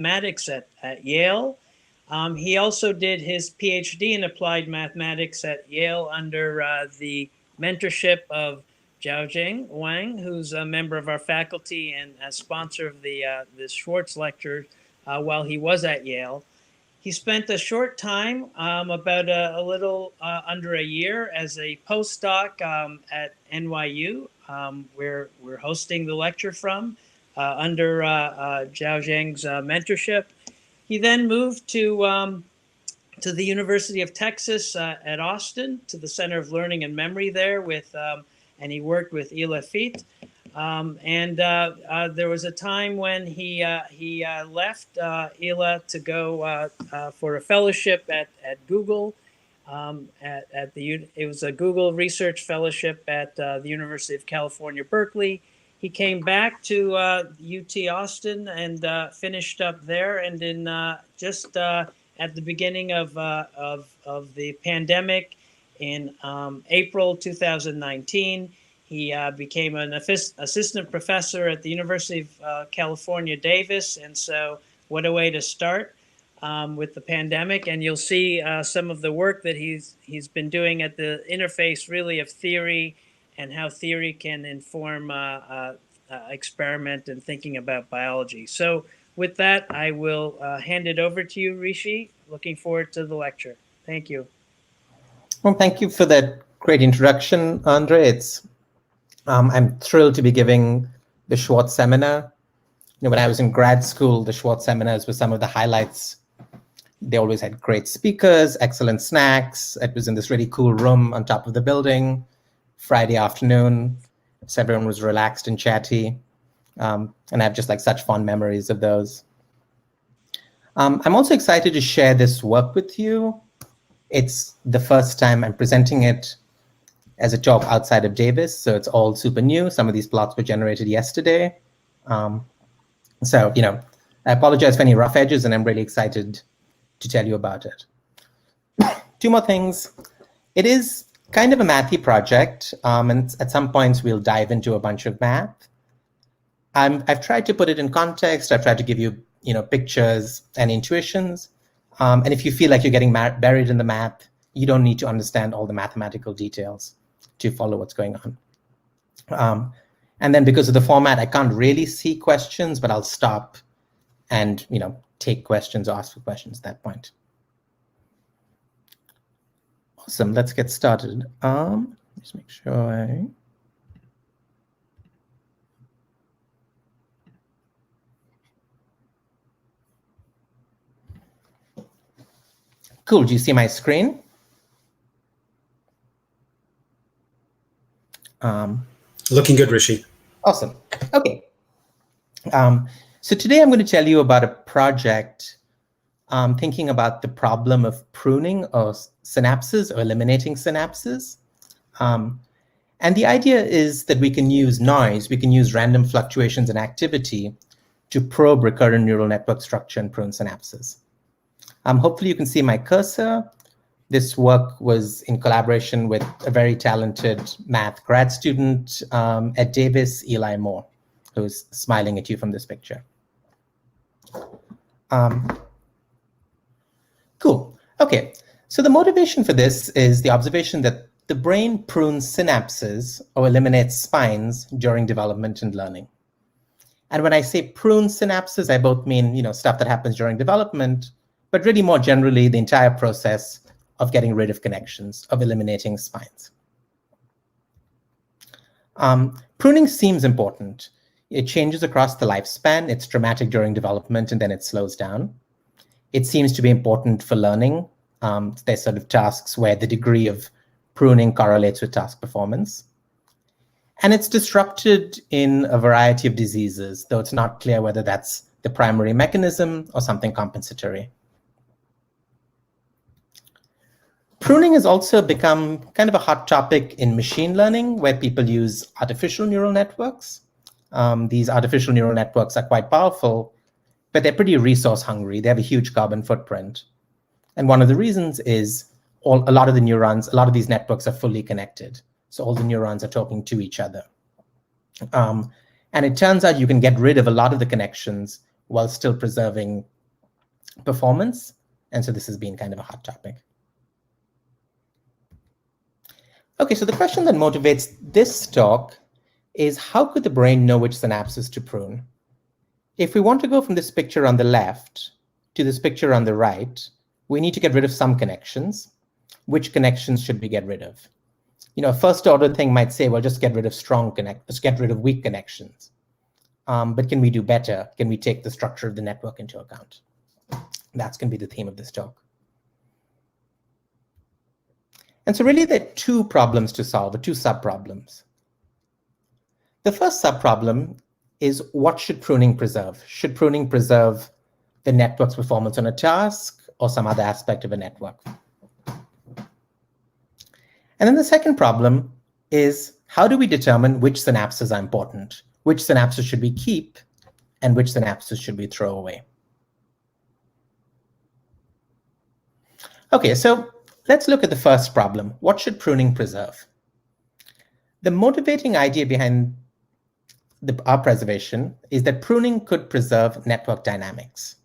mathematics at Yale. He also did his PhD in applied mathematics at Yale under the mentorship of Jiaojing Wang, who's a member of our faculty and a sponsor of the Swartz lecture while he was at Yale. He spent a short time, about a little under a year, as a postdoc at NYU, where we're hosting the lecture from, under Zhao Zheng's mentorship. He then moved to the University of Texas at Austin, to the Center of Learning and Memory there, and he worked with Ila Fit. There was a time when he left Ila to go for a fellowship at Google. It was a Google Research Fellowship at the University of California, Berkeley. He came back to UT Austin and finished up there. And in just at the beginning of the pandemic, in April 2019. He became an assistant professor at the University of California, Davis. And so what a way to start with the pandemic. And you'll see some of the work that he's been doing at the interface, really, of theory and how theory can inform experiment and thinking about biology. So with that, I will hand it over to you, Rishi. Looking forward to the lecture. Thank you. Well, thank you for that great introduction, Andre. I'm thrilled to be giving the Swartz seminar. When I was in grad school, the Swartz seminars were some of the highlights. They always had great speakers, excellent snacks. It was in this really cool room on top of the building, Friday afternoon. So everyone was relaxed and chatty. And I have just like such fond memories of those. I'm also excited to share this work with you. It's the first time I'm presenting it as a talk outside of Davis, so it's all super new. Some of these plots were generated yesterday. So, I apologize for any rough edges, and I'm really excited to tell you about it. Two more things. It is kind of a mathy project, and at some points we'll dive into a bunch of math. I've tried to put it in context. I've tried to give you, pictures and intuitions. And if you feel like you're getting buried in the math, you don't need to understand all the mathematical details to follow what's going on. And then because of the format, I can't really see questions, but I'll stop and take questions or ask for questions at that point. Awesome, let's get started. Just make sure Cool, do you see my screen? Looking good, Rishi. Awesome. Okay. So today I'm going to tell you about a project thinking about the problem of pruning or synapses or eliminating synapses. And the idea is that we can use noise, we can use random fluctuations in activity to probe recurrent neural network structure and prune synapses. Hopefully you can see my cursor. This work was in collaboration with a very talented math grad student at Davis, Eli Moore, who's smiling at you from this picture. Cool. Okay, so the motivation for this is the observation that the brain prunes synapses or eliminates spines during development and learning. And when I say prune synapses, I both mean stuff that happens during development, but really more generally the entire process of getting rid of connections, of eliminating spines. Pruning seems important. It changes across the lifespan. It's dramatic during development, and then it slows down. It seems to be important for learning. There's sort of tasks where the degree of pruning correlates with task performance. And it's disrupted in a variety of diseases, though it's not clear whether that's the primary mechanism or something compensatory. Pruning has also become kind of a hot topic in machine learning, where people use artificial neural networks. These artificial neural networks are quite powerful, but they're pretty resource hungry. They have a huge carbon footprint. And one of the reasons is a lot of these networks are fully connected. So all the neurons are talking to each other. And it turns out you can get rid of a lot of the connections while still preserving performance. And so this has been kind of a hot topic. Okay, so the question that motivates this talk is, how could the brain know which synapses to prune? If we want to go from this picture on the left to this picture on the right, we need to get rid of some connections. Which connections should we get rid of? A first order thing might say, well, just get rid of just get rid of weak connections. But can we do better? Can we take the structure of the network into account? That's going to be the theme of this talk. And so really there are two problems to solve, or two subproblems. The first subproblem is, what should pruning preserve? Should pruning preserve the network's performance on a task or some other aspect of a network? And then the second problem is, how do we determine which synapses are important? Which synapses should we keep and which synapses should we throw away? Okay, so let's look at the first problem. What should pruning preserve? The motivating idea behind our preservation is that pruning could preserve network dynamics.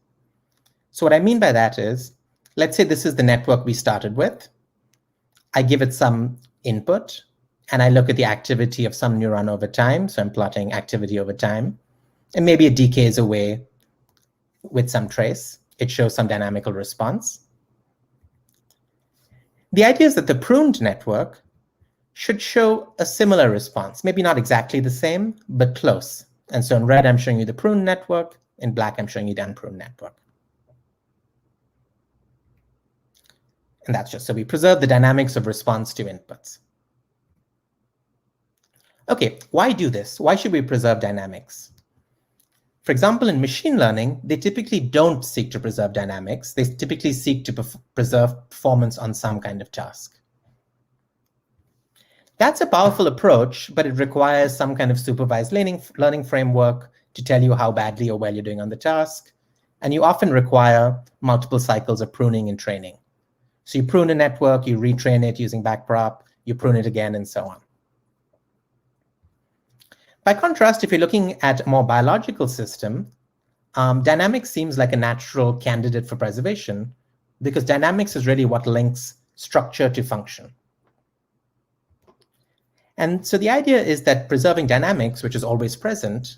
So what I mean by that is, let's say this is the network we started with. I give it some input, and I look at the activity of some neuron over time. So I'm plotting activity over time. And maybe it decays away with some trace. It shows some dynamical response. The idea is that the pruned network should show a similar response. Maybe not exactly the same, but close. And so in red, I'm showing you the pruned network. In black, I'm showing you the unpruned network. And that's just so we preserve the dynamics of response to inputs. Okay, why do this? Why should we preserve dynamics? For example, in machine learning, they typically don't seek to preserve dynamics. They typically seek to preserve performance on some kind of task. That's a powerful approach, but it requires some kind of supervised learning framework to tell you how badly or well you're doing on the task. And you often require multiple cycles of pruning and training. So you prune a network, you retrain it using backprop, you prune it again, and so on. By contrast, if you're looking at a more biological system, dynamics seems like a natural candidate for preservation, because dynamics is really what links structure to function. And so the idea is that preserving dynamics, which is always present,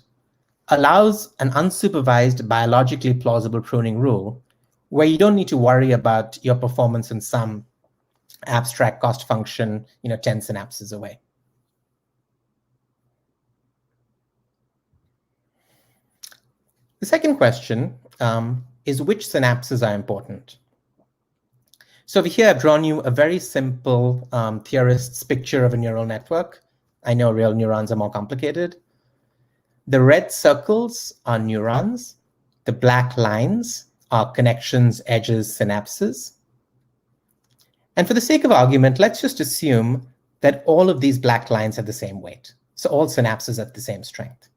allows an unsupervised, biologically plausible pruning rule, where you don't need to worry about your performance in some abstract cost function, 10 synapses away. The second question is, which synapses are important? So over here, I've drawn you a very simple theorist's picture of a neural network. I know real neurons are more complicated. The red circles are neurons. The black lines are connections, edges, synapses. And for the sake of argument, let's just assume that all of these black lines have the same weight. So all synapses have the same strength.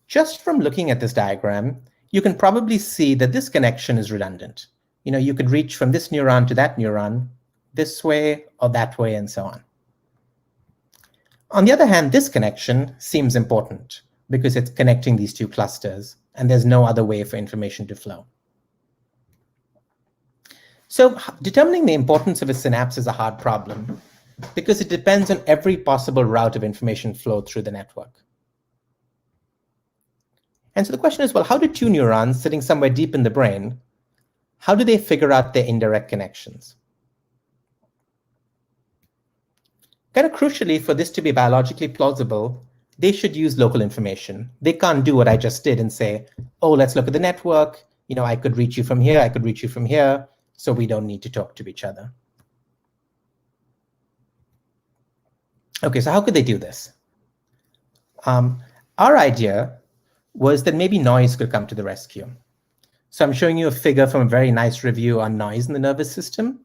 Just from looking at this diagram, you can probably see that this connection is redundant. You could reach from this neuron to that neuron, this way or that way, and so on. On the other hand, this connection seems important because it's connecting these two clusters, and there's no other way for information to flow. So determining the importance of a synapse is a hard problem because it depends on every possible route of information flow through the network. And so the question is, well, how do two neurons sitting somewhere deep in the brain, how do they figure out their indirect connections? Kind of crucially, for this to be biologically plausible, they should use local information. They can't do what I just did and say, oh, let's look at the network. I could reach you from here, I could reach you from here, so we don't need to talk to each other. Okay, so how could they do this? Our idea was that maybe noise could come to the rescue. So I'm showing you a figure from a very nice review on noise in the nervous system.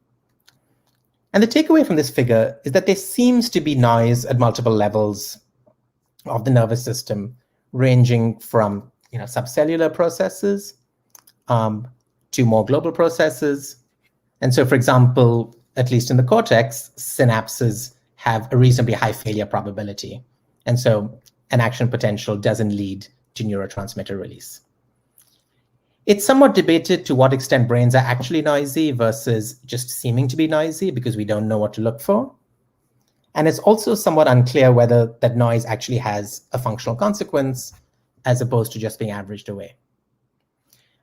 And the takeaway from this figure is that there seems to be noise at multiple levels of the nervous system, ranging from subcellular processes to more global processes. And so, for example, at least in the cortex, synapses have a reasonably high failure probability. And so an action potential doesn't lead to neurotransmitter release. It's somewhat debated to what extent brains are actually noisy versus just seeming to be noisy because we don't know what to look for. And it's also somewhat unclear whether that noise actually has a functional consequence as opposed to just being averaged away.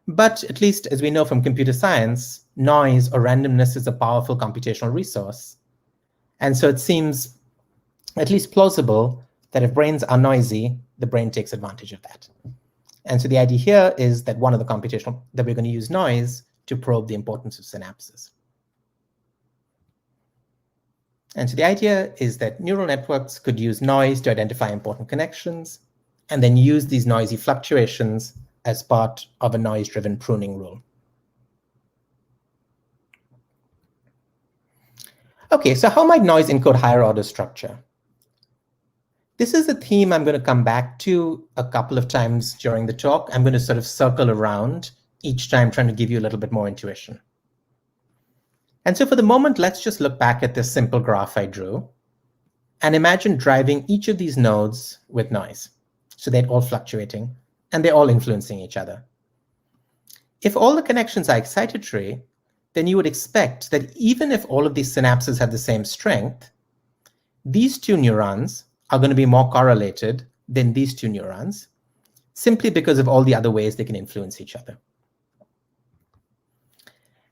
But at least as we know from computer science, noise or randomness is a powerful computational resource. And so it seems at least plausible that if brains are noisy, the brain takes advantage of that. And so the idea here is that one of the computational, that we're going to use noise to probe the importance of synapses. And so the idea is that neural networks could use noise to identify important connections and then use these noisy fluctuations as part of a noise-driven pruning rule. Okay, so how might noise encode higher order structure? This is a theme I'm going to come back to a couple of times during the talk. I'm going to sort of circle around each time trying to give you a little bit more intuition. And so for the moment, let's just look back at this simple graph I drew and imagine driving each of these nodes with noise. So they're all fluctuating and they're all influencing each other. If all the connections are excitatory, then you would expect that even if all of these synapses have the same strength, these two neurons are going to be more correlated than these two neurons, simply because of all the other ways they can influence each other.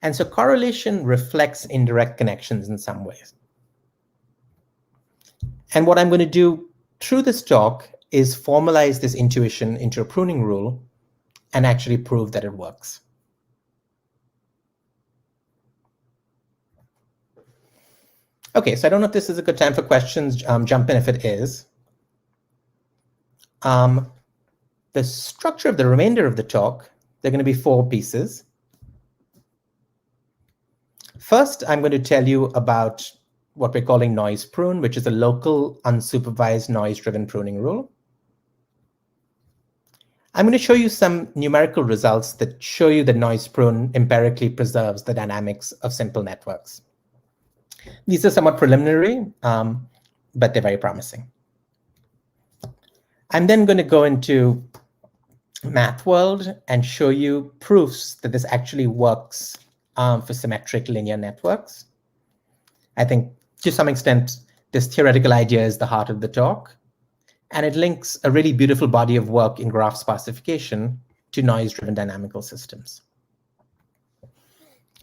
And so correlation reflects indirect connections in some ways. And what I'm going to do through this talk is formalize this intuition into a pruning rule and actually prove that it works. Okay, so I don't know if this is a good time for questions. Jump in if it is. The structure of the remainder of the talk, there are going to be 4 pieces. First, I'm going to tell you about what we're calling noise prune, which is a local unsupervised noise-driven pruning rule. I'm going to show you some numerical results that show you that noise prune empirically preserves the dynamics of simple networks. These are somewhat preliminary, but they're very promising. I'm then going to go into math world and show you proofs that this actually works for symmetric linear networks. I think to some extent, this theoretical idea is the heart of the talk, and it links a really beautiful body of work in graph sparsification to noise-driven dynamical systems.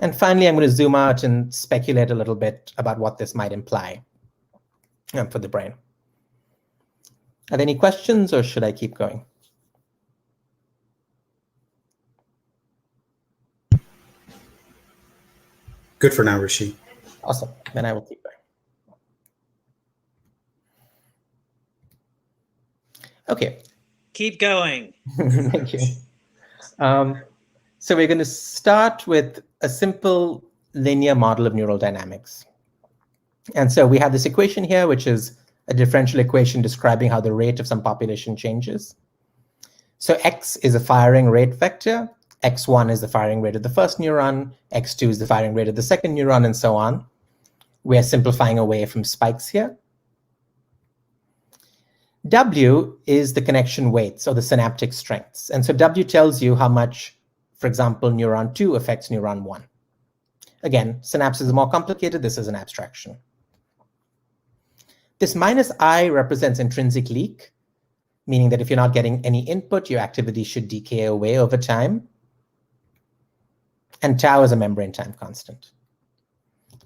And finally, I'm going to zoom out and speculate a little bit about what this might imply for the brain. Are there any questions, or should I keep going? Good for now, Rishi. Awesome. Then I will keep going. Okay. Keep going. Thank you. So we're going to start with a simple linear model of neural dynamics. And so we have this equation here, which is a differential equation describing how the rate of some population changes. So x is a firing rate vector, x1 is the firing rate of the first neuron, x2 is the firing rate of the second neuron, and so on. We're simplifying away from spikes here. W is the connection weights, or the synaptic strengths. And so W tells you how much, for example, neuron 2 affects neuron 1. Again, synapses is more complicated. This is an abstraction. This minus I represents intrinsic leak, meaning that if you're not getting any input, your activity should decay away over time. And tau is a membrane time constant.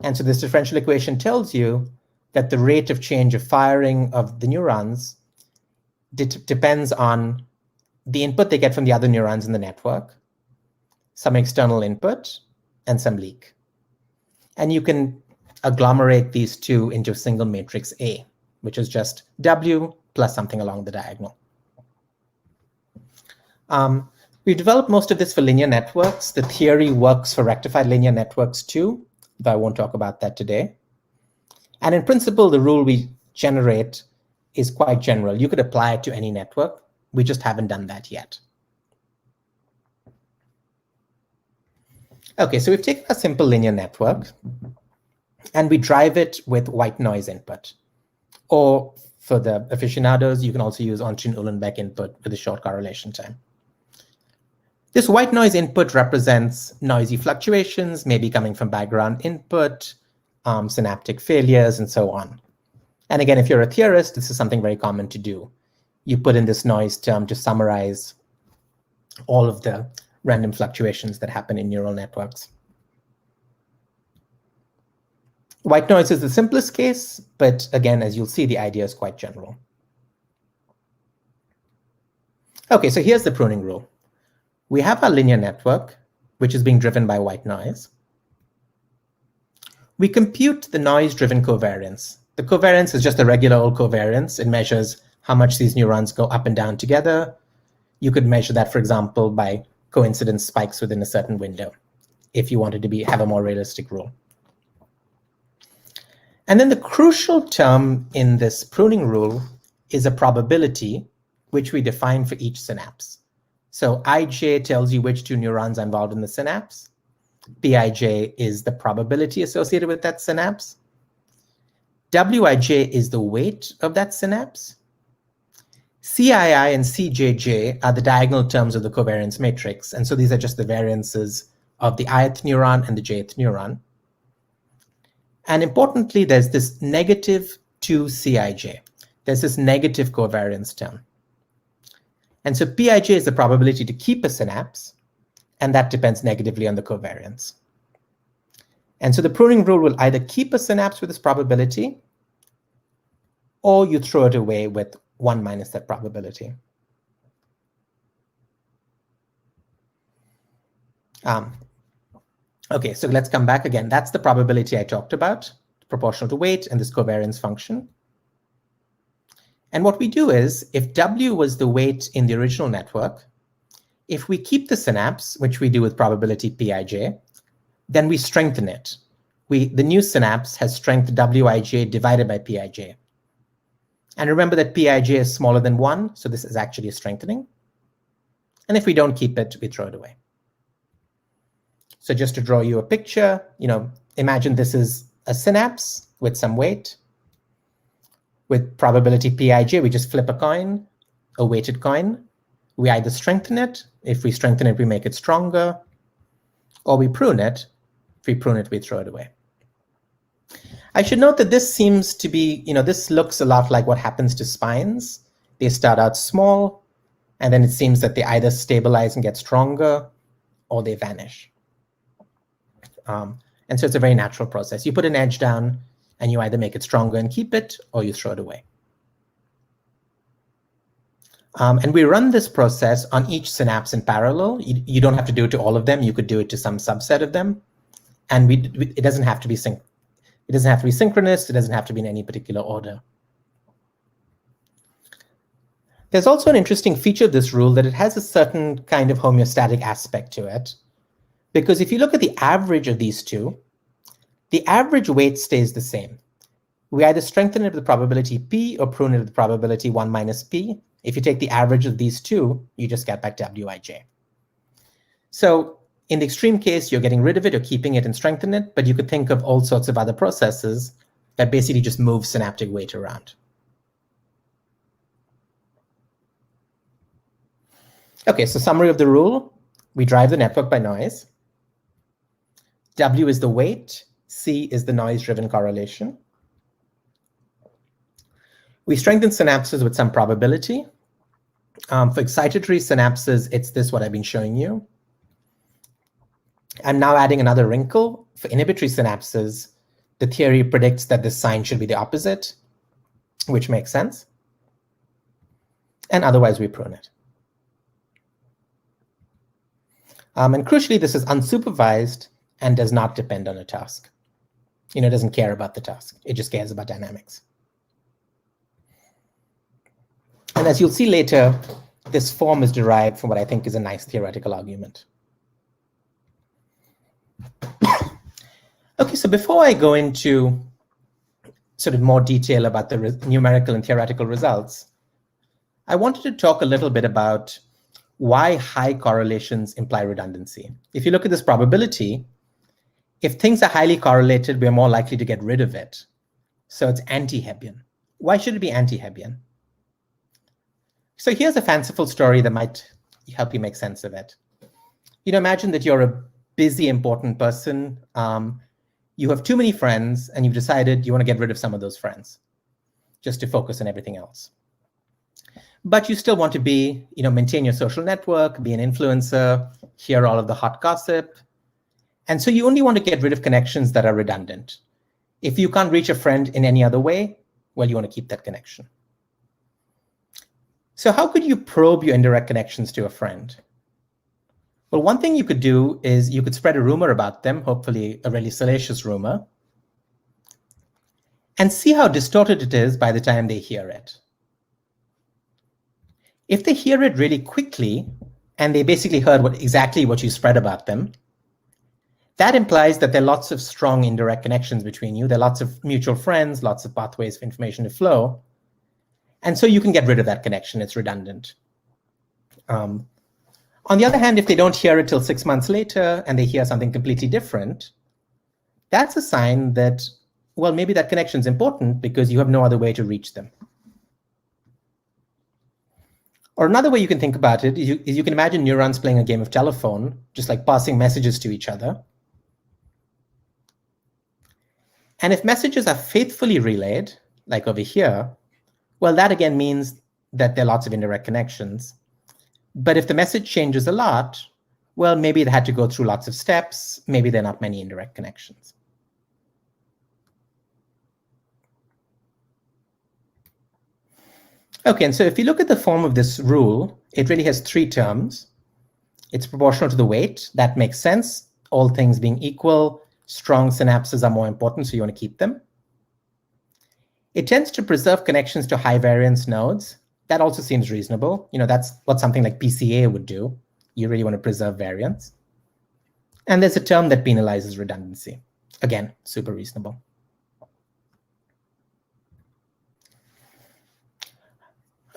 And so this differential equation tells you that the rate of change of firing of the neurons depends on the input they get from the other neurons in the network, some external input, and some leak. And you can agglomerate these two into a single matrix A, which is just W plus something along the diagonal. We've developed most of this for linear networks. The theory works for rectified linear networks too, though I won't talk about that today. And in principle, the rule we generate is quite general. You could apply it to any network. We just haven't done that yet. Okay, so we've taken a simple linear network and we drive it with white noise input. Or For the aficionados, you can also use Ornstein-Uhlenbeck input with a short correlation time. This white noise input represents noisy fluctuations, maybe coming from background input, synaptic failures, and so on. And again, if you're a theorist, this is something very common to do. You put in this noise term to summarize all of the random fluctuations that happen in neural networks. White noise is the simplest case, but again, as you'll see, the idea is quite general. Okay, so here's the pruning rule. We have our linear network, which is being driven by white noise. We compute the noise-driven covariance. The covariance is just a regular old covariance. It measures how much these neurons go up and down together. You could measure that, for example, by coincidence spikes within a certain window, if you wanted to have a more realistic rule. And then the crucial term in this pruning rule is a probability, which we define for each synapse. So ij tells you which two neurons are involved in the synapse. Pij is the probability associated with that synapse. Wij is the weight of that synapse. Cii and Cjj are the diagonal terms of the covariance matrix. And so these are just the variances of the ith neuron and the jth neuron. And importantly, there's this negative 2Cij. There's this negative covariance term. And so Pij is the probability to keep a synapse, and that depends negatively on the covariance. And so the pruning rule will either keep a synapse with this probability, or you throw it away with 1 minus that probability. Okay, so let's come back again. That's the probability I talked about, proportional to weight and this covariance function. And what we do is, if W was the weight in the original network, if we keep the synapse, which we do with probability Pij, then we strengthen it. The new synapse has strength Wij divided by Pij. And remember that Pij is smaller than 1, so this is actually a strengthening. And if we don't keep it, we throw it away. So just to draw you a picture, imagine this is a synapse with some weight. With probability Pij, we just flip a coin, a weighted coin. We either strengthen it. If we strengthen it, we make it stronger. Or we prune it. If we prune it, we throw it away. I should note that this seems to be, this looks a lot like what happens to spines. They start out small, and then it seems that they either stabilize and get stronger, or they vanish. And so it's a very natural process. You put an edge down, and you either make it stronger and keep it, or you throw it away. And we run this process on each synapse in parallel. You don't have to do it to all of them. You could do it to some subset of them. And it doesn't have to be synchronous. It doesn't have to be synchronous. It doesn't have to be in any particular order. There's also an interesting feature of this rule that it has a certain kind of homeostatic aspect to it. Because if you look at the average of these two, the average weight stays the same. We either strengthen it with the probability P or prune it with the probability 1 minus P. If you take the average of these two, you just get back Wij. So in the extreme case, you're getting rid of it or keeping it and strengthen it, but you could think of all sorts of other processes that basically just move synaptic weight around. Okay, so summary of the rule. We drive the network by noise. W is the weight. C is the noise-driven correlation. We strengthen synapses with some probability. For excitatory synapses, it's this, what I've been showing you. I'm now adding another wrinkle. For inhibitory synapses, the theory predicts that this sign should be the opposite, which makes sense. And otherwise, we prune it. And crucially, this is unsupervised and does not depend on a task. It doesn't care about the task. It just cares about dynamics. And as you'll see later, this form is derived from what I think is a nice theoretical argument. Okay, so before I go into sort of more detail about the numerical and theoretical results, I wanted to talk a little bit about why high correlations imply redundancy. If you look at this probability, if things are highly correlated, we're more likely to get rid of it. So it's anti-Hebbian. why should it be anti-Hebbian? So here's a fanciful story that might help you make sense of it. Imagine that you're a busy, important person. You have too many friends, and you've decided you want to get rid of some of those friends just to focus on everything else. But you still want to be, maintain your social network, be an influencer, hear all of the hot gossip. And so you only want to get rid of connections that are redundant. If you can't reach a friend in any other way, well, you want to keep that connection. So how could you probe your indirect connections to a friend? Well, one thing you could do is you could spread a rumor about them, hopefully a really salacious rumor, and see how distorted it is by the time they hear it. If they hear it really quickly, and they basically heard exactly what you spread about them, that implies that there are lots of strong indirect connections between you. There are lots of mutual friends, lots of pathways for information to flow. And so you can get rid of that connection. It's redundant. On the other hand, if they don't hear it till 6 months later and they hear something completely different, that's a sign that, well, maybe that connection is important because you have no other way to reach them. Or another way you can think about it is you can imagine neurons playing a game of telephone, just like passing messages to each other. And if messages are faithfully relayed, like over here, well, that again means that there are lots of indirect connections. But if the message changes a lot, well, maybe it had to go through lots of steps. Maybe there are not many indirect connections. Okay, and so if you look at the form of this rule, it really has 3 terms. It's proportional to the weight. That makes sense. All things being equal, strong synapses are more important, so you want to keep them. It tends to preserve connections to high variance nodes. That also seems reasonable. That's what something like PCA would do. You really want to preserve variance. And there's a term that penalizes redundancy. Again, super reasonable.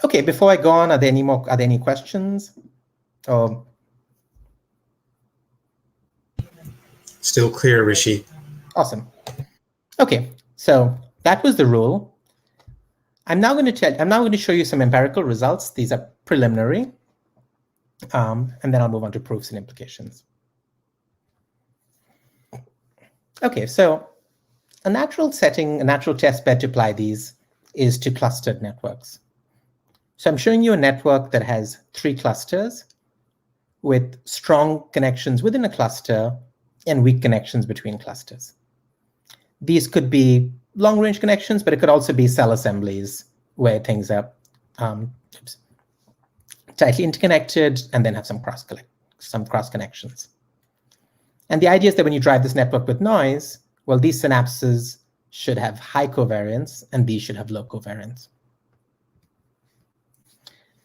Okay, before I go on, are there any questions? Still clear, Rishi. Awesome. Okay, so that was the rule. I'm now going to show you some empirical results. These are preliminary, and then I'll move on to proofs and implications. Okay, so a natural test bed to apply these is to clustered networks. So I'm showing you a network that has 3 clusters with strong connections within a cluster and weak connections between clusters. These could be long-range connections, but it could also be cell assemblies where things are tightly interconnected and then have some cross connections. And the idea is that when you drive this network with noise, well, these synapses should have high covariance and these should have low covariance.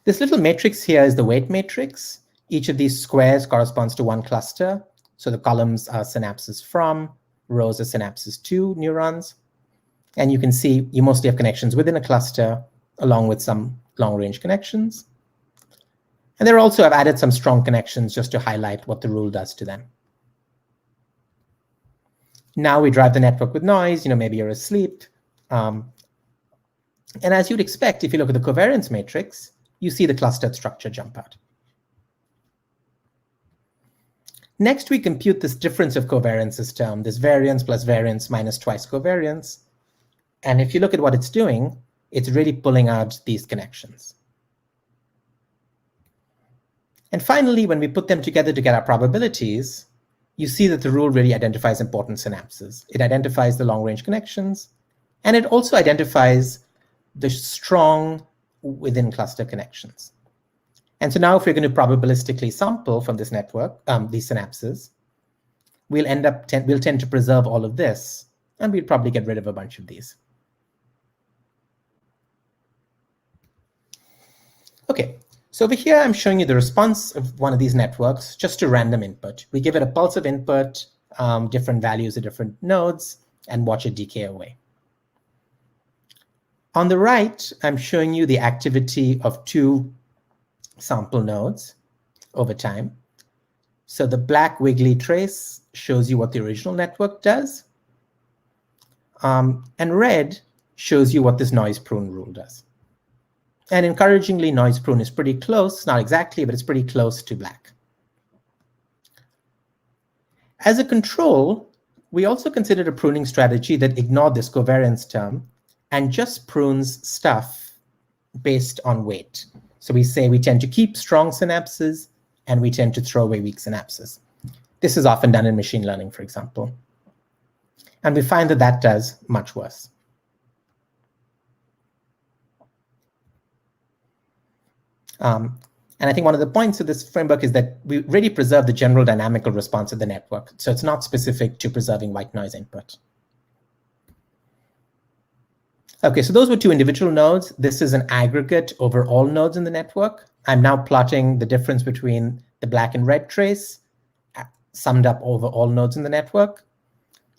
This little matrix here is the weight matrix. Each of these squares corresponds to one cluster. So the columns are synapses from, rows are synapses to neurons. And you can see you mostly have connections within a cluster along with some long-range connections. And there also I've added some strong connections just to highlight what the rule does to them. Now we drive the network with noise, maybe you're asleep. And as you'd expect, if you look at the covariance matrix, you see the clustered structure jump out. Next, we compute this difference of covariances term, this variance plus variance minus twice covariance. And if you look at what it's doing, it's really pulling out these connections. And finally, when we put them together to get our probabilities, you see that the rule really identifies important synapses. It identifies the long-range connections, and it also identifies the strong within cluster connections. And so now if we're going to probabilistically sample from this network, these synapses, we'll tend to preserve all of this, and we'll probably get rid of a bunch of these. Okay, so over here, I'm showing you the response of one of these networks just to random input. We give it a pulse of input, different values at different nodes, and watch it decay away. On the right, I'm showing you the activity of 2 sample nodes over time. So the black wiggly trace shows you what the original network does. And red shows you what this noise prune rule does. And encouragingly, noise prune is pretty close, not exactly, but it's pretty close to black. As a control, we also considered a pruning strategy that ignored this covariance term and just prunes stuff based on weight. So we say we tend to keep strong synapses and we tend to throw away weak synapses. This is often done in machine learning, for example. And we find that that does much worse. And I think one of the points of this framework is that we really preserve the general dynamical response of the network. So it's not specific to preserving white noise input. Okay, so those were two individual nodes. This is an aggregate over all nodes in the network. I'm now plotting the difference between the black and red trace summed up over all nodes in the network.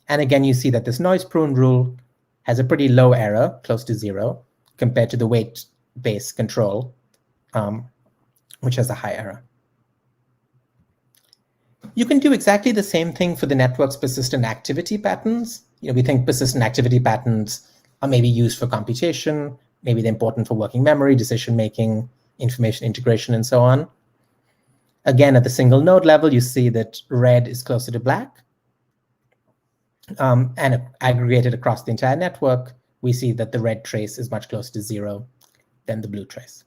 And again, you see that this noise prune rule has a pretty low error, close to 0, compared to the weight-based control, which has a high error. You can do exactly the same thing for the network's persistent activity patterns. We think persistent activity patterns are maybe used for computation, maybe they're important for working memory, decision-making, information integration, and so on. Again, at the single node level, you see that red is closer to black. And aggregated across the entire network, we see that the red trace is much closer to 0 than the blue trace.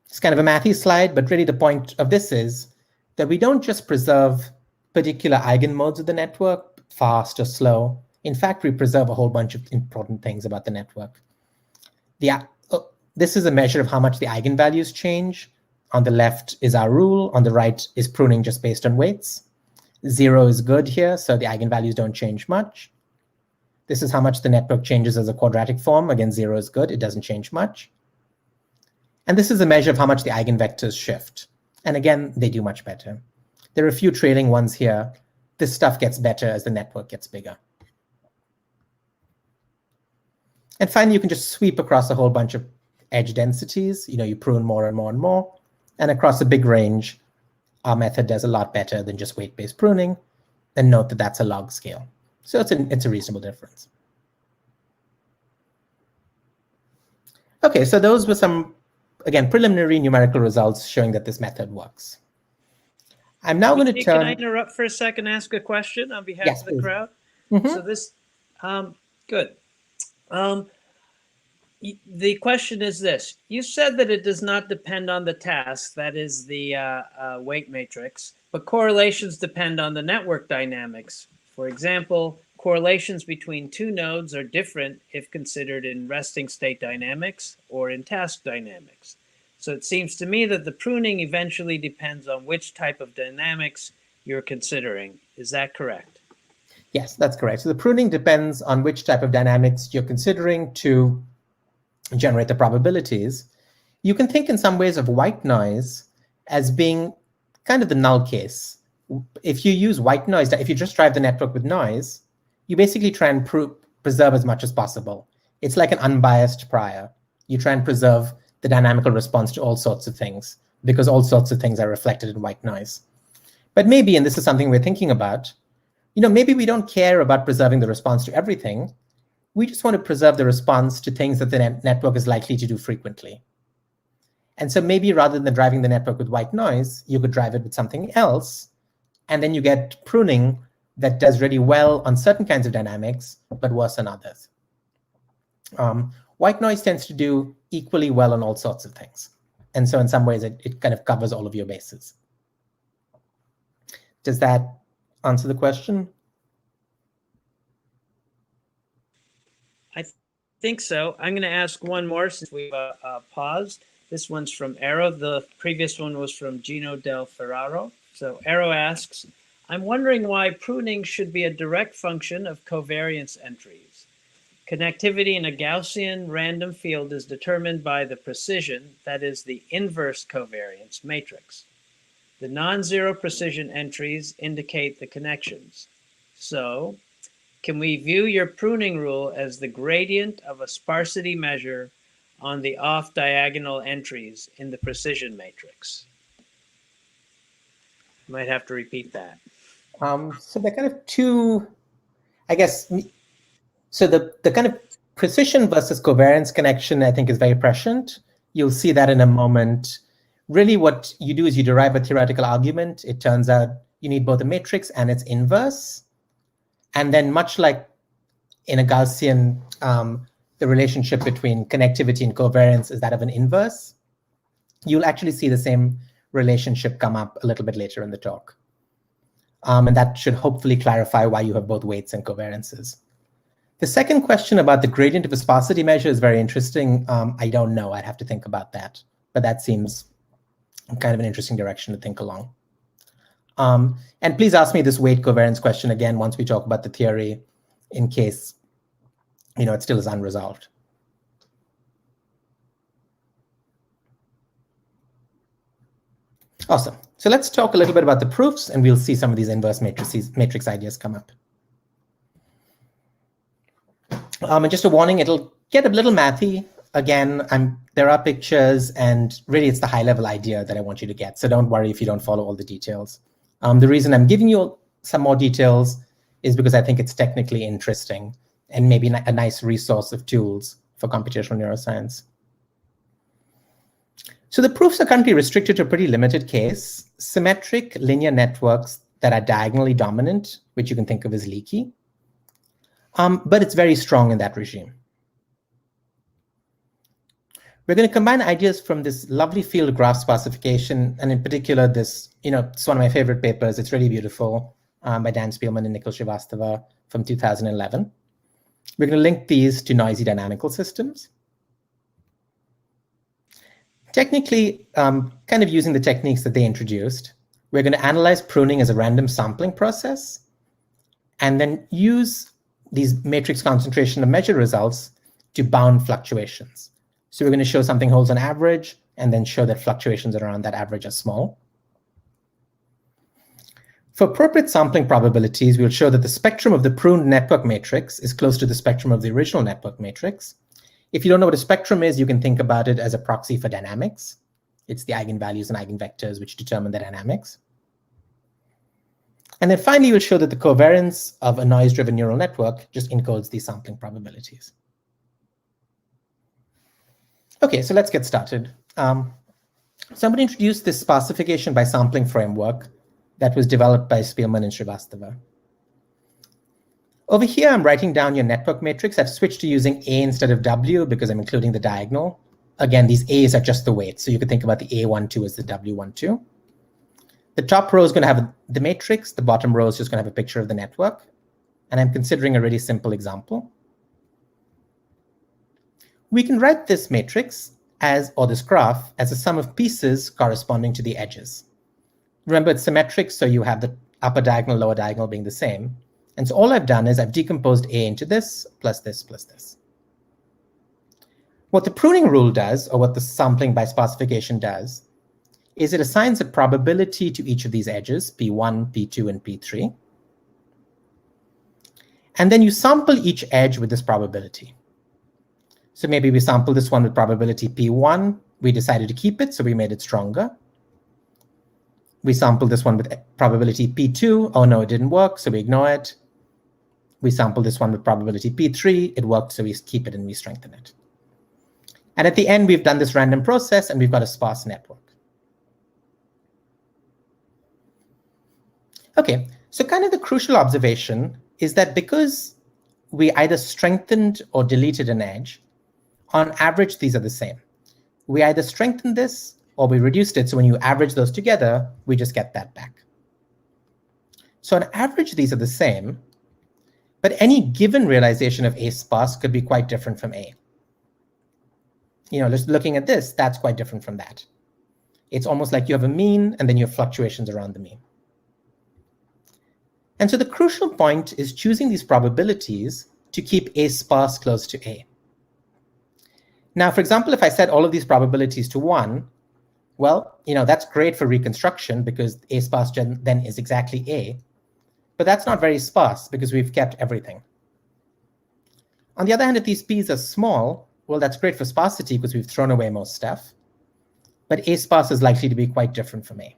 It's kind of a mathy slide, but really the point of this is that we don't just preserve particular eigenmodes of the network, fast or slow. In fact, we preserve a whole bunch of important things about the network. This is a measure of how much the eigenvalues change. On the left is our rule. On the right is pruning just based on weights. 0 is good here, so the eigenvalues don't change much. This is how much the network changes as a quadratic form. Again, 0 is good. It doesn't change much. And this is a measure of how much the eigenvectors shift. And again, they do much better. There are a few trailing ones here. This stuff gets better as the network gets bigger. And finally, you can just sweep across a whole bunch of edge densities. You prune more and more and more. And across a big range, our method does a lot better than just weight-based pruning. And note that that's a log scale. So it's a reasonable difference. Okay, so those were some, again, preliminary numerical results showing that this method works. I'm now going to turn... Can I interrupt for a second and ask a question on behalf of the crowd? Mm-hmm. So this, good. The question is this. You said that it does not depend on the task, that is the weight matrix, but correlations depend on the network dynamics. For example, correlations between two nodes are different if considered in resting state dynamics or in task dynamics. So it seems to me that the pruning eventually depends on which type of dynamics you're considering. Is that correct? Yes, that's correct. So the pruning depends on which type of dynamics you're considering to generate the probabilities. You can think in some ways of white noise as being kind of the null case. If you use white noise, if you just drive the network with noise, you basically try and preserve as much as possible. It's like an unbiased prior. You try and preserve the dynamical response to all sorts of things because all sorts of things are reflected in white noise. But maybe, and this is something we're thinking about, maybe we don't care about preserving the response to everything. We just want to preserve the response to things that the network is likely to do frequently. And so maybe rather than driving the network with white noise, you could drive it with something else. And then you get pruning that does really well on certain kinds of dynamics, but worse on others. White noise tends to do equally well on all sorts of things. And so in some ways, it kind of covers all of your bases. Does that answer the question? I think so. I'm going to ask one more since we've paused. This one's from Arrow. The previous one was from Gino Del Ferraro. So Arrow asks, I'm wondering why pruning should be a direct function of covariance entries. Connectivity in a Gaussian random field is determined by the precision, that is the inverse covariance matrix. The non-zero precision entries indicate the connections. So, can we view your pruning rule as the gradient of a sparsity measure on the off-diagonal entries in the precision matrix? Might have to repeat that. So they're kind of two, I guess, So the kind of precision versus covariance connection, I think, is very prescient. You'll see that in a moment. Really what you do is you derive a theoretical argument. It turns out you need both a matrix and its inverse. And then much like in a Gaussian, the relationship between connectivity and covariance is that of an inverse. You'll actually see the same relationship come up a little bit later in the talk. And that should hopefully clarify why you have both weights and covariances. The second question about the gradient of a sparsity measure is very interesting. I don't know. I'd have to think about that. But that seems kind of an interesting direction to think along. And please ask me this weight covariance question again once we talk about the theory, in case it still is unresolved. Awesome. So let's talk a little bit about the proofs, and we'll see some of these inverse matrix ideas come up. And just a warning, it'll get a little mathy. Again, there are pictures, and really it's the high-level idea that I want you to get. So don't worry if you don't follow all the details. The reason I'm giving you some more details is because I think it's technically interesting and maybe a nice resource of tools for computational neuroscience. So the proofs are currently restricted to a pretty limited case: symmetric linear networks that are diagonally dominant, which you can think of as leaky. But it's very strong in that regime. We're going to combine ideas from this lovely field of graph sparsification, and in particular this, it's one of my favorite papers. It's really beautiful, by Dan Spielman and Nikhil Srivastava from 2011. We're going to link these to noisy dynamical systems. Technically, kind of using the techniques that they introduced, we're going to analyze pruning as a random sampling process, and then use these matrix concentration of measure results to bound fluctuations. So we're going to show something holds on average, and then show that fluctuations around that average are small. For appropriate sampling probabilities, we'll show that the spectrum of the pruned network matrix is close to the spectrum of the original network matrix. If you don't know what a spectrum is, you can think about it as a proxy for dynamics. It's the eigenvalues and eigenvectors which determine the dynamics. And then finally, we'll show that the covariance of a noise-driven neural network just encodes these sampling probabilities. Okay, so let's get started. So I'm going to introduce this sparsification by sampling framework that was developed by Spielman and Srivastava. Over here, I'm writing down your network matrix. I've switched to using A instead of W because I'm including the diagonal. Again, these A's are just the weights. So you could think about the A12 as the W12. The top row is going to have the matrix. The bottom row is just going to have a picture of the network. And I'm considering a really simple example. We can write this matrix or this graph as a sum of pieces corresponding to the edges. Remember, it's symmetric, so you have the upper diagonal, lower diagonal being the same. And so all I've done is I've decomposed A into this, plus this, plus this. What the pruning rule does, or what the sampling by sparsification does, is it assigns a probability to each of these edges, P1, P2, and P3. And then you sample each edge with this probability. So maybe we sample this one with probability P1. We decided to keep it, so we made it stronger. We sample this one with probability P2. Oh no, it didn't work, so we ignore it. We sample this one with probability P3. It worked, so we keep it and we strengthen it. And at the end, we've done this random process, and we've got a sparse network. Okay, so kind of the crucial observation is that because we either strengthened or deleted an edge, on average, these are the same. We either strengthened this or we reduced it, so when you average those together, we just get that back. So on average, these are the same, but any given realization of A sparse could be quite different from A. Just looking at this, that's quite different from that. It's almost like you have a mean, and then you have fluctuations around the mean. And so the crucial point is choosing these probabilities to keep A sparse close to A. Now, for example, if I set all of these probabilities to 1, well, that's great for reconstruction because A sparse then is exactly A. But that's not very sparse because we've kept everything. On the other hand, if these P's are small, well, that's great for sparsity because we've thrown away most stuff. But A sparse is likely to be quite different from A.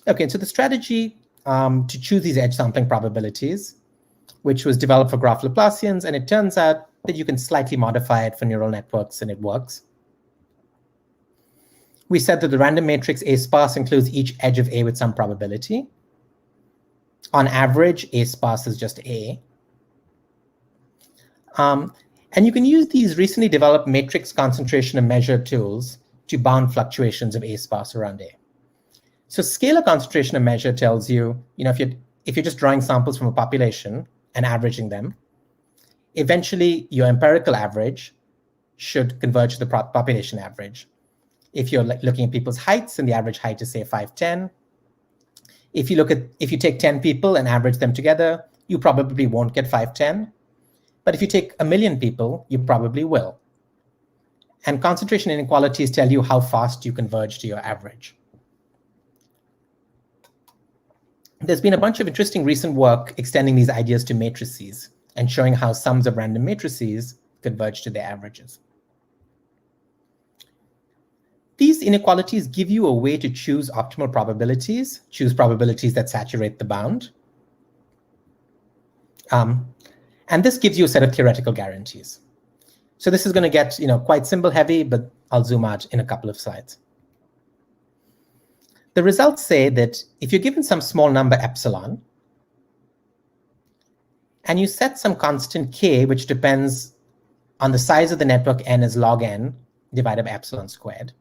Okay, so the strategy to choose these edge sampling probabilities, which was developed for graph Laplacians, and it turns out that you can slightly modify it for neural networks, and it works. We said that the random matrix A sparse includes each edge of A with some probability. On average, A sparse is just A. And you can use these recently developed matrix concentration and measure tools to bound fluctuations of A sparse around A. So scalar concentration and measure tells you, if you're just drawing samples from a population and averaging them, eventually your empirical average should converge to the population average. If you're looking at people's heights and the average height is say 5'10", if you take 10 people and average them together, you probably won't get 5'10". But if you take 1 million people, you probably will. And concentration inequalities tell you how fast you converge to your average. There's been a bunch of interesting recent work extending these ideas to matrices and showing how sums of random matrices converge to their averages. These inequalities give you a way to choose optimal probabilities, choose probabilities that saturate the bound. And this gives you a set of theoretical guarantees. So this is going to get quite symbol heavy, but I'll zoom out in a couple of slides. The results say that if you're given some small number epsilon, and you set some constant k, which depends on the size of the network n as log n divided by epsilon squared,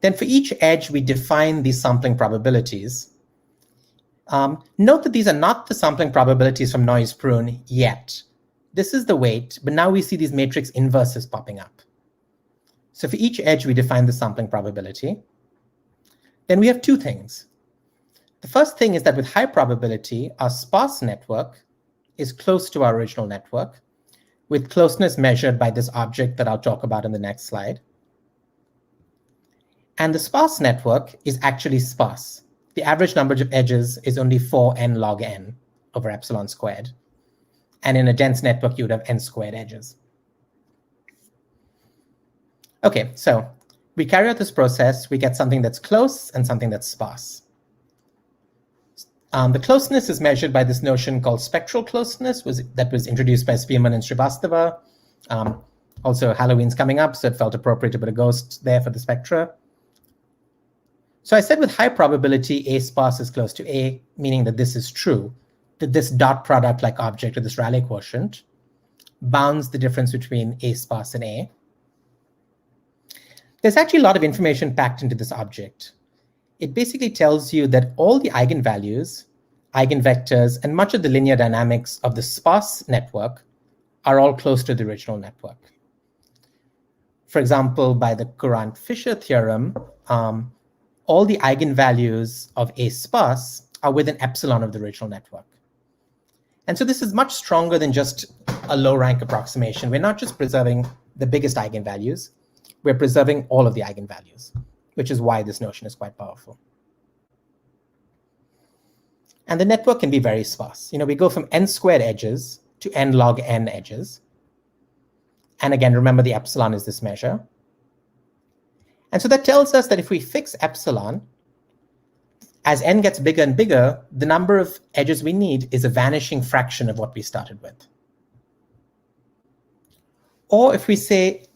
then for each edge, we define these sampling probabilities. Note that these are not the sampling probabilities from noise prune yet. This is the weight, but now we see these matrix inverses popping up. So for each edge, we define the sampling probability. Then we have two things. The first thing is that with high probability, our sparse network is close to our original network, with closeness measured by this object that I'll talk about in the next slide. And the sparse network is actually sparse. The average number of edges is only 4n log n over epsilon squared. And in a dense network, you would have n squared edges. Okay, so we carry out this process, we get something that's close and something that's sparse. The closeness is measured by this notion called spectral closeness that was introduced by Spearman and Srivastava. Also, Halloween's coming up, so it felt appropriate to put a ghost there for the spectra. So I said with high probability, A sparse is close to A, meaning that this is true, that this dot product like object, or this Rayleigh quotient, bounds the difference between A sparse and A. There's actually a lot of information packed into this object. It basically tells you that all the eigenvalues, eigenvectors, and much of the linear dynamics of the sparse network are all close to the original network. For example, by the Courant-Fisher theorem, all the eigenvalues of A sparse are within epsilon of the original network. And so this is much stronger than just a low rank approximation. We're not just preserving the biggest eigenvalues, we're preserving all of the eigenvalues, which is why this notion is quite powerful. And the network can be very sparse. We go from n squared edges to n log n edges. And again, remember the epsilon is this measure. And so that tells us that if we fix epsilon, as n gets bigger and bigger, the number of edges we need is a vanishing fraction of what we started with. Or if we say,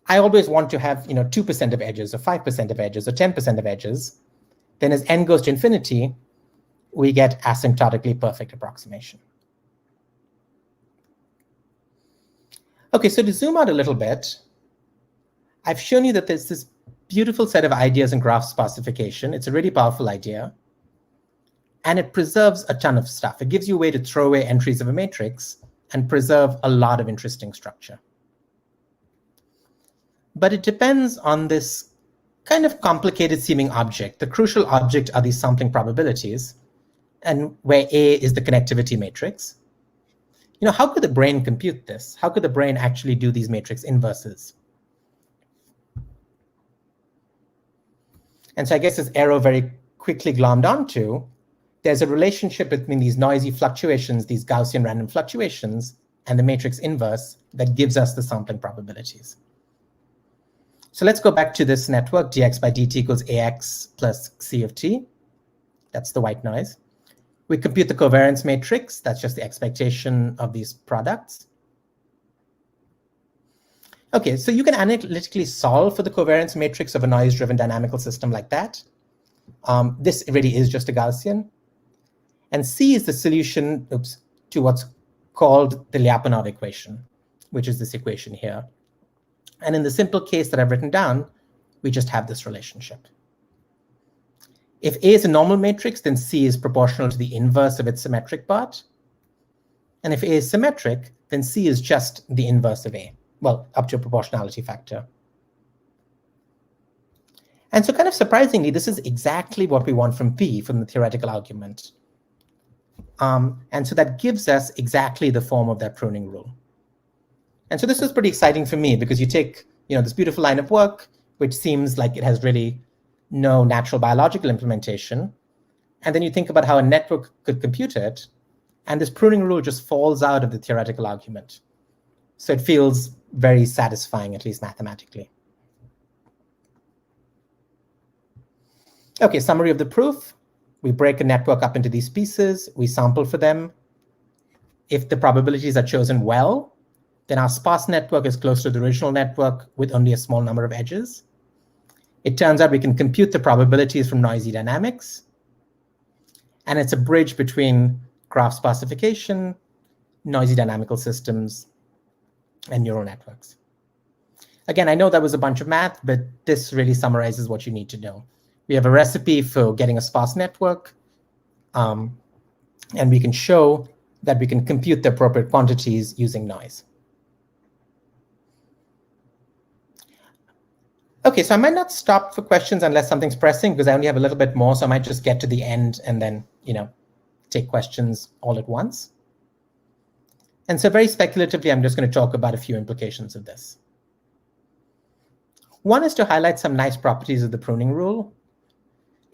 I always want to have 2% of edges, or 5% of edges, or 10% of edges, then as n goes to infinity, we get asymptotically perfect approximation. Okay, so to zoom out a little bit, I've shown you that there's this beautiful set of ideas in graph sparsification. It's a really powerful idea. And it preserves a ton of stuff. It gives you a way to throw away entries of a matrix and preserve a lot of interesting structure. But it depends on this kind of complicated seeming object. The crucial object are these sampling probabilities, and where A is the connectivity matrix. How could the brain compute this? How could the brain actually do these matrix inverses? And so I guess as Arrow very quickly glommed onto, there's a relationship between these noisy fluctuations, these Gaussian random fluctuations, and the matrix inverse that gives us the sampling probabilities. So let's go back to this network, dx by dt equals ax plus c of t. That's the white noise. We compute the covariance matrix. That's just the expectation of these products. Okay, so you can analytically solve for the covariance matrix of a noise-driven dynamical system like that. This really is just a Gaussian. And C is the solution to what's called the Lyapunov equation, which is this equation here. And in the simple case that I've written down, we just have this relationship. If A is a normal matrix, then C is proportional to the inverse of its symmetric part. And if A is symmetric, then C is just the inverse of A, well, up to a proportionality factor. And so kind of surprisingly, this is exactly what we want from P, from the theoretical argument. And so that gives us exactly the form of that pruning rule. And so this was pretty exciting for me because you take this beautiful line of work, which seems like it has really no natural biological implementation. And then you think about how a network could compute it. And this pruning rule just falls out of the theoretical argument. So it feels very satisfying, at least mathematically. Okay, summary of the proof. We break a network up into these pieces. We sample for them. If the probabilities are chosen well, then our sparse network is close to the original network with only a small number of edges. It turns out we can compute the probabilities from noisy dynamics. And it's a bridge between graph sparsification, noisy dynamical systems, and neural networks. Again, I know that was a bunch of math, but this really summarizes what you need to know. We have a recipe for getting a sparse network, and we can show that we can compute the appropriate quantities using noise. Okay, so I might not stop for questions unless something's pressing, because I only have a little bit more, so I might just get to the end and then, take questions all at once. And so very speculatively, I'm just going to talk about a few implications of this. One is to highlight some nice properties of the pruning rule.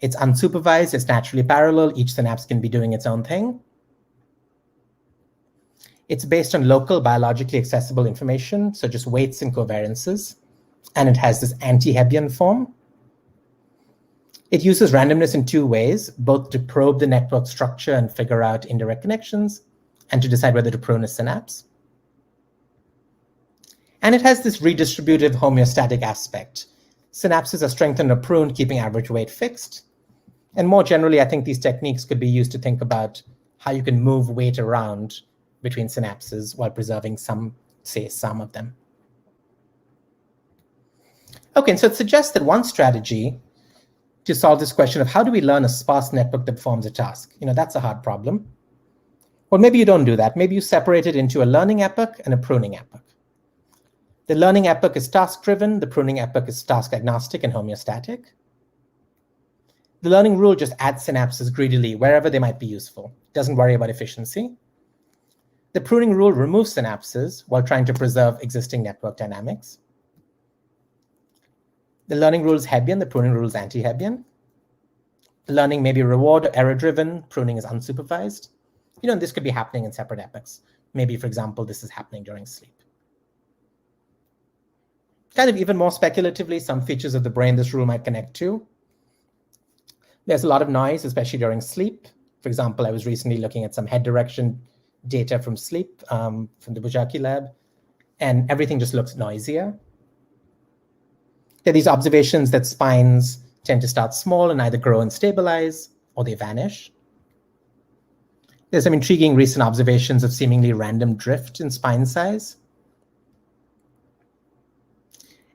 It's unsupervised, it's naturally parallel, each synapse can be doing its own thing. It's based on local biologically accessible information, so just weights and covariances. And it has this anti-Hebbian form. It uses randomness in two ways, both to probe the network structure and figure out indirect connections, and to decide whether to prune a synapse. And it has this redistributive homeostatic aspect. Synapses are strengthened or pruned, keeping average weight fixed. And more generally, I think these techniques could be used to think about how you can move weight around between synapses while preserving some of them. Okay, and so it suggests that one strategy to solve this question of how do we learn a sparse network that performs a task? That's a hard problem. Well, maybe you don't do that. Maybe you separate it into a learning epoch and a pruning epoch. The learning epoch is task-driven. The pruning epoch is task-agnostic and homeostatic. The learning rule just adds synapses greedily wherever they might be useful. It doesn't worry about efficiency. The pruning rule removes synapses while trying to preserve existing network dynamics. The learning rule is Hebbian. The pruning rule is anti-Hebbian. Learning may be reward or error-driven. Pruning is unsupervised. This could be happening in separate epochs. Maybe, for example, this is happening during sleep. Kind of even more speculatively, some features of the brain this rule might connect to. There's a lot of noise, especially during sleep. For example, I was recently looking at some head direction data from sleep from the Bujaki lab, and everything just looks noisier. There are these observations that spines tend to start small and either grow and stabilize, or they vanish. There's some intriguing recent observations of seemingly random drift in spine size.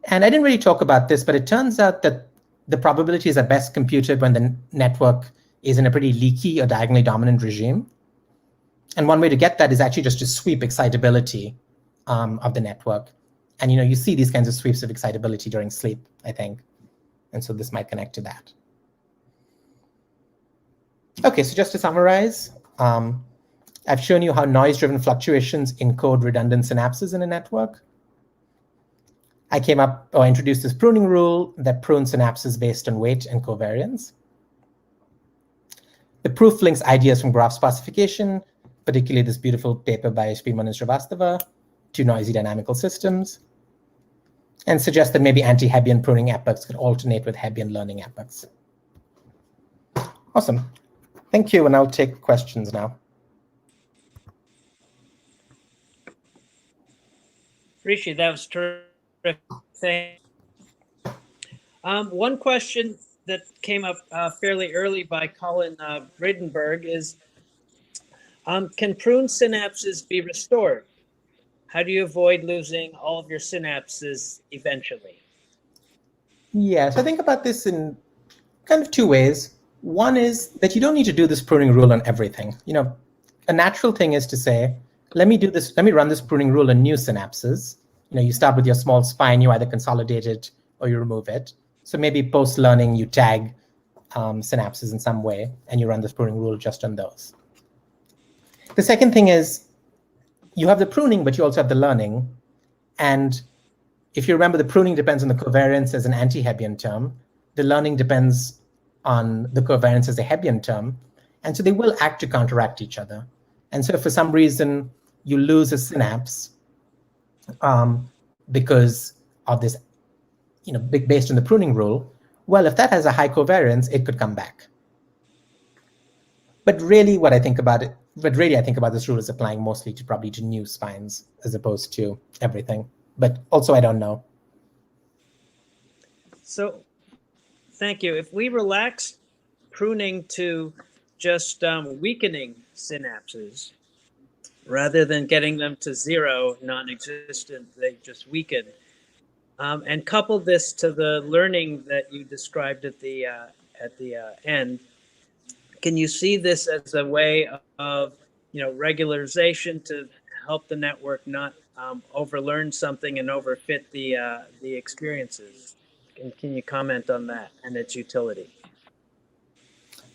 And I didn't really talk about this, but it turns out that the probabilities are best computed when the network is in a pretty leaky or diagonally dominant regime. And one way to get that is actually just to sweep excitability of the network. And you see these kinds of sweeps of excitability during sleep, I think. And so this might connect to that. Okay, so just to summarize, I've shown you how noise-driven fluctuations encode redundant synapses in a network. I introduced this pruning rule that prunes synapses based on weight and covariance. The proof links ideas from graph sparsification, particularly this beautiful paper by Spielman and Srivastava, to noisy dynamical systems, and suggests that maybe anti-Hebbian pruning epochs could alternate with Hebbian learning epochs. Awesome. Thank you, and I'll take questions now. Rishi, that was terrific. Thanks. One question that came up fairly early by Colin Bridenberg is, can prune synapses be restored? How do you avoid losing all of your synapses eventually? Yeah, so I think about this in kind of two ways. One is that you don't need to do this pruning rule on everything. A natural thing is to say, let me run this pruning rule on new synapses. You start with your small spine, you either consolidate it or you remove it. So maybe post-learning, you tag synapses in some way, and you run this pruning rule just on those. The second thing is you have the pruning, but you also have the learning. And if you remember, the pruning depends on the covariance as an anti-Hebbian term. The learning depends on the covariance as a Hebbian term. And so they will act to counteract each other. And so if for some reason you lose a synapse because of this, based on the pruning rule, well, if that has a high covariance, it could come back. But really I think about this rule as applying mostly to new spines as opposed to everything. But also I don't know. So thank you. If we relax pruning to just weakening synapses, rather than getting them to zero, non-existent, they just weaken, and couple this to the learning that you described at the end, can you see this as a way of regularization to help the network not overlearn something and overfit the experiences? Can you comment on that and its utility?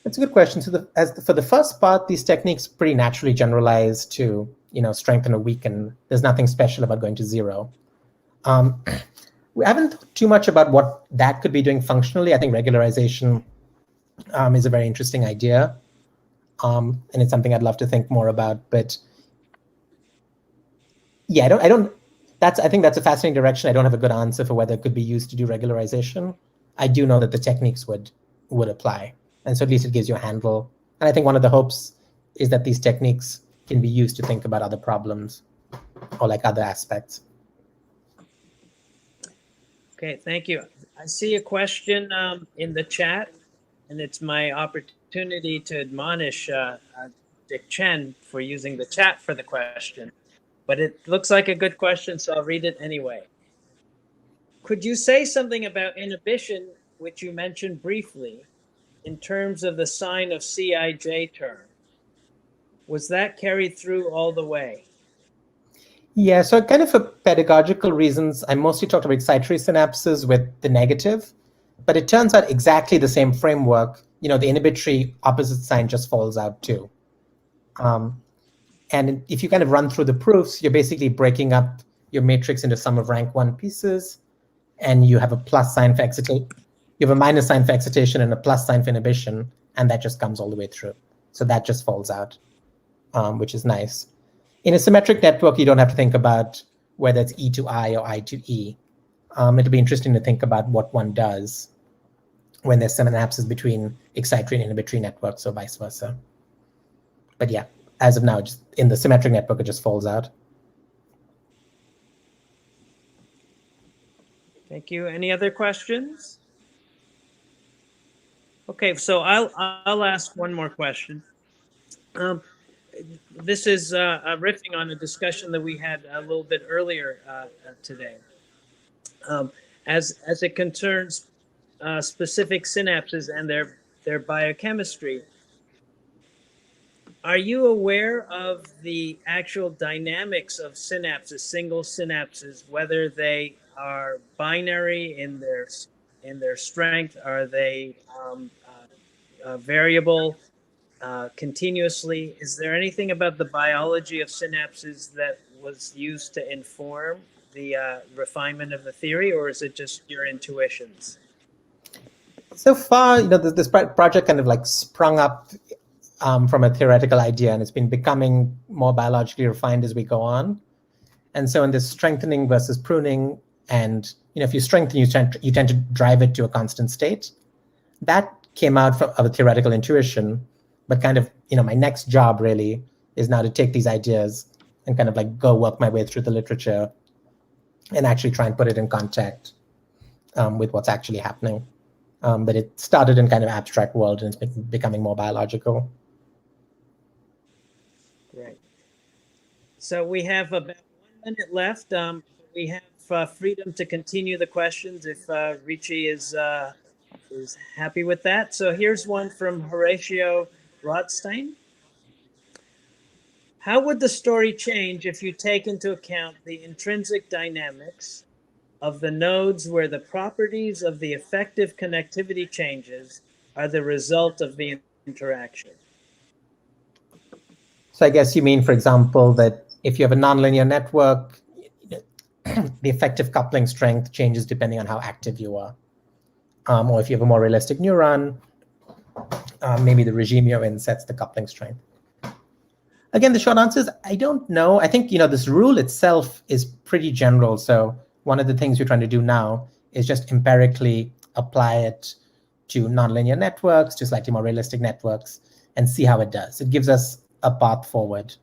That's a good question. So for the first part, these techniques pretty naturally generalize to strengthen or weaken. There's nothing special about going to zero. We haven't thought too much about what that could be doing functionally. I think regularization is a very interesting idea, and it's something I'd love to think more about. But yeah, I think that's a fascinating direction. I don't have a good answer for whether it could be used to do regularization. I do know that the techniques would apply. And so at least it gives you a handle. And I think one of the hopes is that these techniques can be used to think about other problems or other aspects. Okay, thank you. I see a question in the chat, and it's my opportunity to admonish Dick Chen for using the chat for the question. But it looks like a good question, so I'll read it anyway. Could you say something about inhibition, which you mentioned briefly, in terms of the sign of Cij term? Was that carried through all the way? Yeah, so kind of for pedagogical reasons, I mostly talked about excitatory synapses with the negative, but it turns out exactly the same framework, the inhibitory opposite sign just falls out too. And if you kind of run through the proofs, you're basically breaking up your matrix into sum of rank 1 pieces, and you have a plus sign for excitation. You have a minus sign for excitation and a plus sign for inhibition, and that just comes all the way through. So that just falls out, which is nice. In a symmetric network, you don't have to think about whether it's E to I or I to E. It'll be interesting to think about what one does when there's synapses between excitatory and inhibitory networks or vice versa. But yeah, as of now, just in the symmetric network, it just falls out. Thank you. Any other questions? Okay, so I'll ask one more question. This is riffing on a discussion that we had a little bit earlier today. As it concerns specific synapses and their biochemistry, are you aware of the actual dynamics of synapses, single synapses, whether they are binary in their strength? Are they variable continuously? Is there anything about the biology of synapses that was used to inform the refinement of the theory, or is it just your intuitions? So far, this project kind of sprung up from a theoretical idea, and it's been becoming more biologically refined as we go on. And so in this strengthening versus pruning, and if you strengthen, you tend to drive it to a constant state. That came out of a theoretical intuition, but kind of, my next job really is now to take these ideas and kind of like go work my way through the literature and actually try and put it in contact with what's actually happening. But it started in kind of abstract world and it's been becoming more biological. Great. So we have about 1 minute left. We have freedom to continue the questions if Rishi is happy with that. So here's one from Horatio Rothstein. How would the story change if you take into account the intrinsic dynamics of the nodes where the properties of the effective connectivity changes are the result of the interaction? So I guess you mean, for example, that if you have a nonlinear network, the effective coupling strength changes depending on how active you are. Or if you have a more realistic neuron, maybe the regime you're in sets the coupling strength. Again, the short answer is I don't know. I think this rule itself is pretty general. So one of the things we're trying to do now is just empirically apply it to nonlinear networks, to slightly more realistic networks, and see how it does. It gives us a path forward.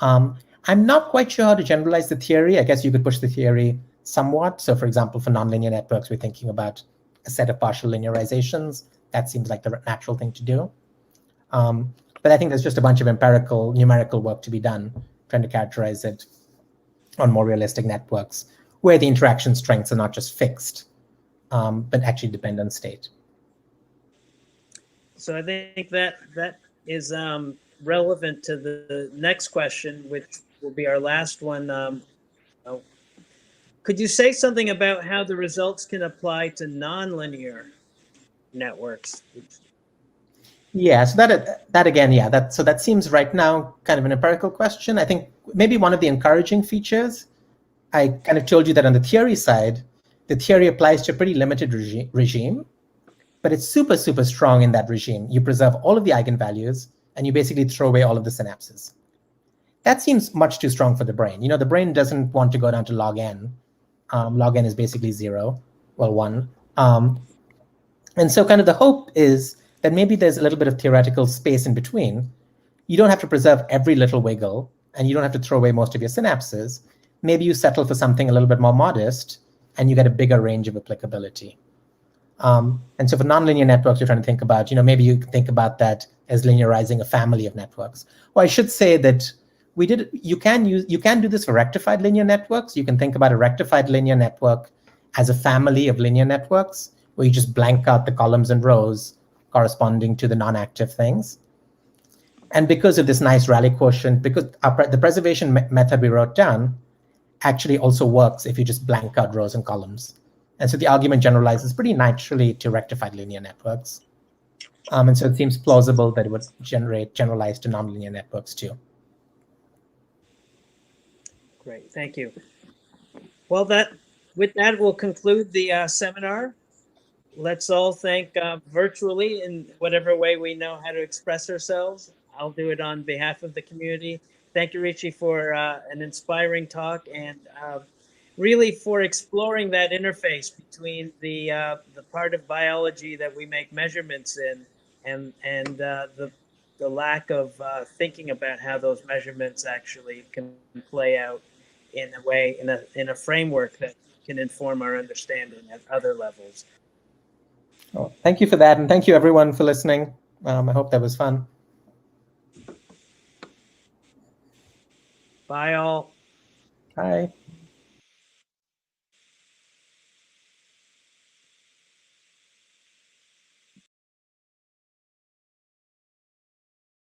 I'm not quite sure how to generalize the theory. I guess you could push the theory somewhat. So for example, for nonlinear networks, we're thinking about a set of partial linearizations. That seems like the natural thing to do. But I think there's just a bunch of empirical, numerical work to be done, trying to characterize it on more realistic networks, where the interaction strengths are not just fixed, but actually depend on state. So I think that is relevant to the next question, which will be our last one. Could you say something about how the results can apply to nonlinear networks? Yeah, so that again, yeah, that seems right now kind of an empirical question. I think maybe one of the encouraging features, I kind of told you that on the theory side, the theory applies to a pretty limited regime, but it's super, super strong in that regime. You preserve all of the eigenvalues and you basically throw away all of the synapses. That seems much too strong for the brain. The brain doesn't want to go down to log n. Log n is basically 0, well, 1. And so kind of the hope is that maybe there's a little bit of theoretical space in between. You don't have to preserve every little wiggle, and you don't have to throw away most of your synapses. Maybe you settle for something a little bit more modest, and you get a bigger range of applicability. And so for nonlinear networks, you're trying to think about, maybe you think about that as linearizing a family of networks. Well, I should say that you can do this for rectified linear networks. You can think about a rectified linear network as a family of linear networks, where you just blank out the columns and rows corresponding to the non-active things. And because of this nice Rayleigh quotient, because the preservation method we wrote down actually also works if you just blank out rows and columns. And so the argument generalizes pretty naturally to rectified linear networks. And so it seems plausible that it would generalize to nonlinear networks too. Great, thank you. Well, with that, we'll conclude the seminar. Let's all thank virtually in whatever way we know how to express ourselves. I'll do it on behalf of the community. Thank you, Rishi, for an inspiring talk and really for exploring that interface between the part of biology that we make measurements in and the lack of thinking about how those measurements actually can play out in a way, in a framework that can inform our understanding at other levels. Oh, thank you for that, and thank you everyone for listening. I hope that was fun. Bye all. Bye.